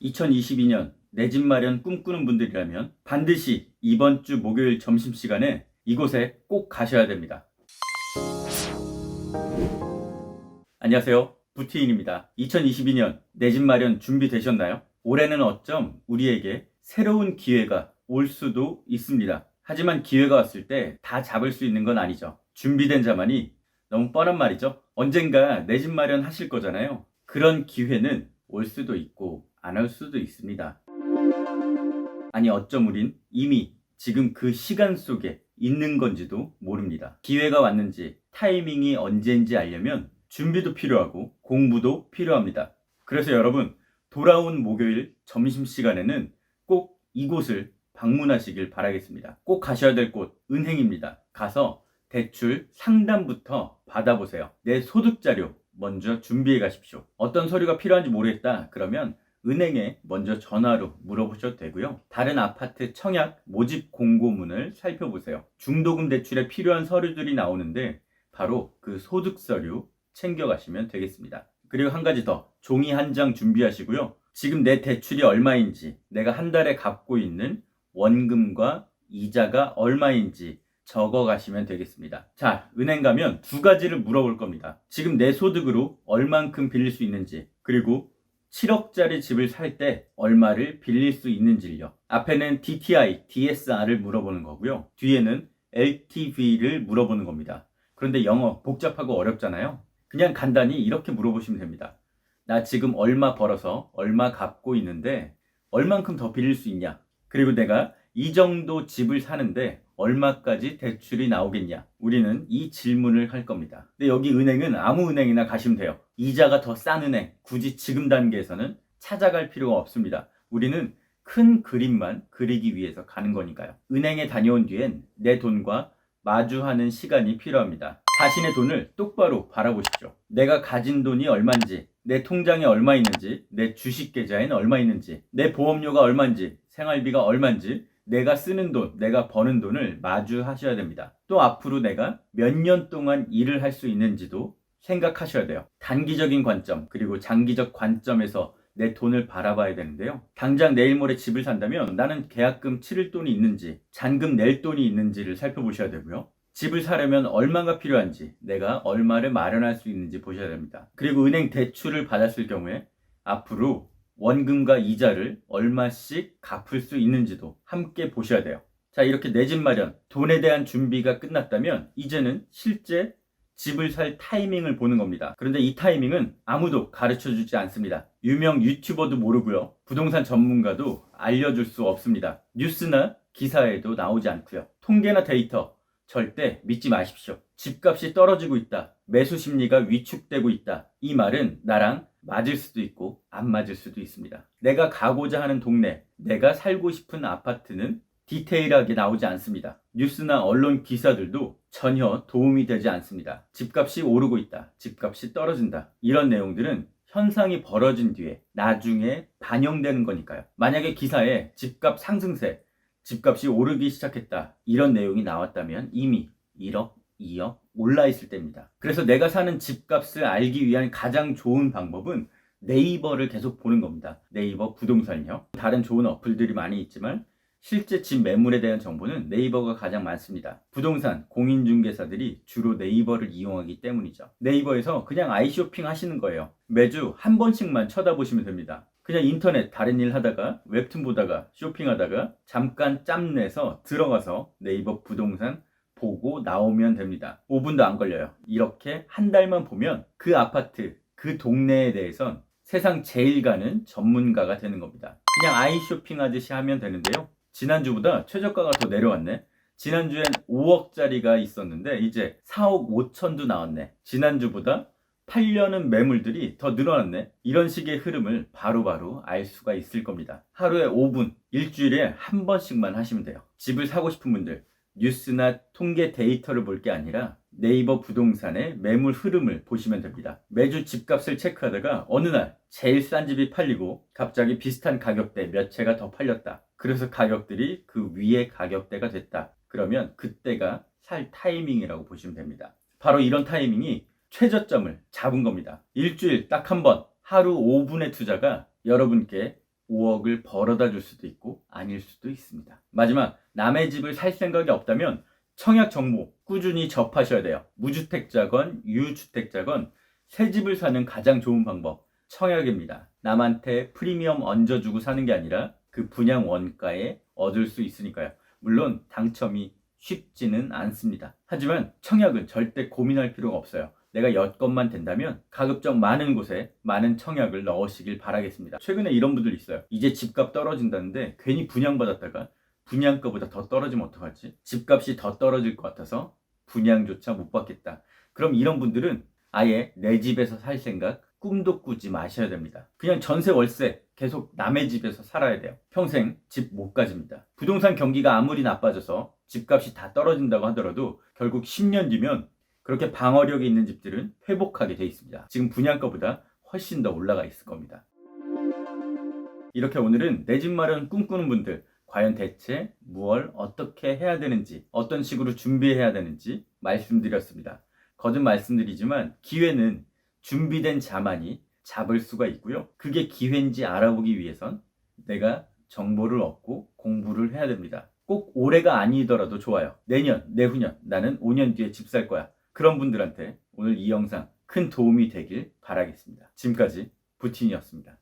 2022년 내 집 마련 꿈꾸는 분들이라면 반드시 이번 주 목요일 점심시간에 이곳에 꼭 가셔야 됩니다. 안녕하세요. 부티인입니다. 2022년 내 집 마련 준비되셨나요? 올해는 어쩜 우리에게 새로운 기회가 올 수도 있습니다. 하지만 기회가 왔을 때 다 잡을 수 있는 건 아니죠. 준비된 자만이 너무 뻔한 말이죠. 언젠가 내 집 마련 하실 거잖아요. 그런 기회는 올 수도 있고 안 올 수도 있습니다. 아니 어쩜 우린 이미 지금 그 시간 속에 있는 건지도 모릅니다. 기회가 왔는지 타이밍이 언제인지 알려면 준비도 필요하고 공부도 필요합니다. 그래서 여러분, 돌아온 목요일 점심시간에는 꼭 이곳을 방문하시길 바라겠습니다. 꼭 가셔야 될 곳 은행입니다. 가서 대출 상담부터 받아보세요. 내 소득자료 먼저 준비해 가십시오. 어떤 서류가 필요한지 모르겠다 그러면 은행에 먼저 전화로 물어보셔도 되고요. 다른 아파트 청약 모집 공고문을 살펴보세요. 중도금 대출에 필요한 서류들이 나오는데 바로 그 소득 서류 챙겨가시면 되겠습니다. 그리고 한 가지 더, 종이 한 장 준비하시고요. 지금 내 대출이 얼마인지, 내가 한 달에 갚고 있는 원금과 이자가 얼마인지 적어 가시면 되겠습니다. 자, 은행 가면 두 가지를 물어볼 겁니다. 지금 내 소득으로 얼만큼 빌릴 수 있는지, 그리고 7억짜리 집을 살 때 얼마를 빌릴 수 있는지요. 앞에는 DTI, DSR을 물어보는 거고요. 뒤에는 LTV를 물어보는 겁니다. 그런데 영어 복잡하고 어렵잖아요. 그냥 간단히 이렇게 물어보시면 됩니다. 나 지금 얼마 벌어서 얼마 갚고 있는데 얼만큼 더 빌릴 수 있냐? 그리고 내가 이 정도 집을 사는데 얼마까지 대출이 나오겠냐? 우리는 이 질문을 할 겁니다. 근데 여기 은행은 아무 은행이나 가시면 돼요. 이자가 더 싼 은행, 굳이 지금 단계에서는 찾아갈 필요가 없습니다. 우리는 큰 그림만 그리기 위해서 가는 거니까요. 은행에 다녀온 뒤엔 내 돈과 마주하는 시간이 필요합니다. 자신의 돈을 똑바로 바라보십시오. 내가 가진 돈이 얼마인지, 내 통장에 얼마 있는지, 내 주식 계좌에는 얼마 있는지, 내 보험료가 얼마인지, 생활비가 얼마인지, 내가 쓰는 돈, 내가 버는 돈을 마주하셔야 됩니다. 또 앞으로 내가 몇 년 동안 일을 할 수 있는지도 생각하셔야 돼요. 단기적인 관점, 그리고 장기적 관점에서 내 돈을 바라봐야 되는데요. 당장 내일 모레 집을 산다면 나는 계약금 치를 돈이 있는지, 잔금 낼 돈이 있는지를 살펴보셔야 되고요. 집을 사려면 얼마가 필요한지, 내가 얼마를 마련할 수 있는지 보셔야 됩니다. 그리고 은행 대출을 받았을 경우에 앞으로 원금과 이자를 얼마씩 갚을 수 있는지도 함께 보셔야 돼요. 자, 이렇게 내 집 마련, 돈에 대한 준비가 끝났다면 이제는 실제 집을 살 타이밍을 보는 겁니다. 그런데 이 타이밍은 아무도 가르쳐주지 않습니다. 유명 유튜버도 모르고요. 부동산 전문가도 알려줄 수 없습니다. 뉴스나 기사에도 나오지 않고요. 통계나 데이터 절대 믿지 마십시오. 집값이 떨어지고 있다. 매수 심리가 위축되고 있다. 이 말은 나랑 맞을 수도 있고 안 맞을 수도 있습니다. 내가 가고자 하는 동네, 내가 살고 싶은 아파트는 디테일하게 나오지 않습니다. 뉴스나 언론 기사들도 전혀 도움이 되지 않습니다. 집값이 오르고 있다. 집값이 떨어진다. 이런 내용들은 현상이 벌어진 뒤에 나중에 반영되는 거니까요. 만약에 기사에 집값 상승세, 집값이 오르기 시작했다, 이런 내용이 나왔다면 이미 1억, 2억 올라 있을 때입니다. 그래서 내가 사는 집값을 알기 위한 가장 좋은 방법은 네이버를 계속 보는 겁니다. 네이버 부동산요. 다른 좋은 어플들이 많이 있지만 실제 집 매물에 대한 정보는 네이버가 가장 많습니다. 부동산 공인중개사들이 주로 네이버를 이용하기 때문이죠. 네이버에서 그냥 아이쇼핑 하시는 거예요. 매주 한 번씩만 쳐다보시면 됩니다. 그냥 인터넷 다른 일 하다가 웹툰 보다가 쇼핑하다가 잠깐 짬내서 들어가서 네이버 부동산 보고 나오면 됩니다. 5분도 안 걸려요. 이렇게 한 달만 보면 그 아파트, 그 동네에 대해선 세상 제일 가는 전문가가 되는 겁니다. 그냥 아이쇼핑 하듯이 하면 되는데요. 지난주보다 최저가가 더 내려왔네. 지난주엔 5억짜리가 있었는데 이제 4억 5천도 나왔네. 지난주보다 팔려는 매물들이 더 늘어났네. 이런 식의 흐름을 바로바로 알 수가 있을 겁니다. 하루에 5분, 일주일에 한 번씩만 하시면 돼요. 집을 사고 싶은 분들, 뉴스나 통계 데이터를 볼 게 아니라 네이버 부동산의 매물 흐름을 보시면 됩니다. 매주 집값을 체크하다가 어느 날 제일 싼 집이 팔리고 갑자기 비슷한 가격대 몇 채가 더 팔렸다. 그래서 가격들이 그 위의 가격대가 됐다. 그러면 그때가 살 타이밍이라고 보시면 됩니다. 바로 이런 타이밍이 최저점을 잡은 겁니다. 일주일 딱 한 번, 하루 5분의 투자가 여러분께 5억을 벌어다 줄 수도 있고 아닐 수도 있습니다. 마지막, 남의 집을 살 생각이 없다면 청약 정보 꾸준히 접하셔야 돼요. 무주택자건 유주택자건 새 집을 사는 가장 좋은 방법, 청약입니다. 남한테 프리미엄 얹어주고 사는 게 아니라 그 분양 원가에 얻을 수 있으니까요. 물론 당첨이 쉽지는 않습니다. 하지만 청약은 절대 고민할 필요가 없어요. 내가 여건만 된다면 가급적 많은 곳에 많은 청약을 넣으시길 바라겠습니다. 최근에 이런 분들 있어요. 이제 집값 떨어진다는데 괜히 분양받았다가 분양가보다 더 떨어지면 어떡하지? 집값이 더 떨어질 것 같아서 분양조차 못 받겠다. 그럼 이런 분들은 아예 내 집에서 살 생각 꿈도 꾸지 마셔야 됩니다. 그냥 전세 월세 계속 남의 집에서 살아야 돼요. 평생 집 못 가집니다. 부동산 경기가 아무리 나빠져서 집값이 다 떨어진다고 하더라도 결국 10년 뒤면 그렇게 방어력이 있는 집들은 회복하게 돼 있습니다. 지금 분양가보다 훨씬 더 올라가 있을 겁니다. 이렇게 오늘은 내 집 마련 꿈꾸는 분들, 과연 대체 무엇을 어떻게 해야 되는지, 어떤 식으로 준비해야 되는지 말씀드렸습니다. 거듭 말씀드리지만 기회는 준비된 자만이 잡을 수가 있고요. 그게 기회인지 알아보기 위해선 내가 정보를 얻고 공부를 해야 됩니다. 꼭 올해가 아니더라도 좋아요. 내년, 내후년, 나는 5년 뒤에 집 살 거야. 그런 분들한테 오늘 이 영상 큰 도움이 되길 바라겠습니다. 지금까지 부틴이었습니다.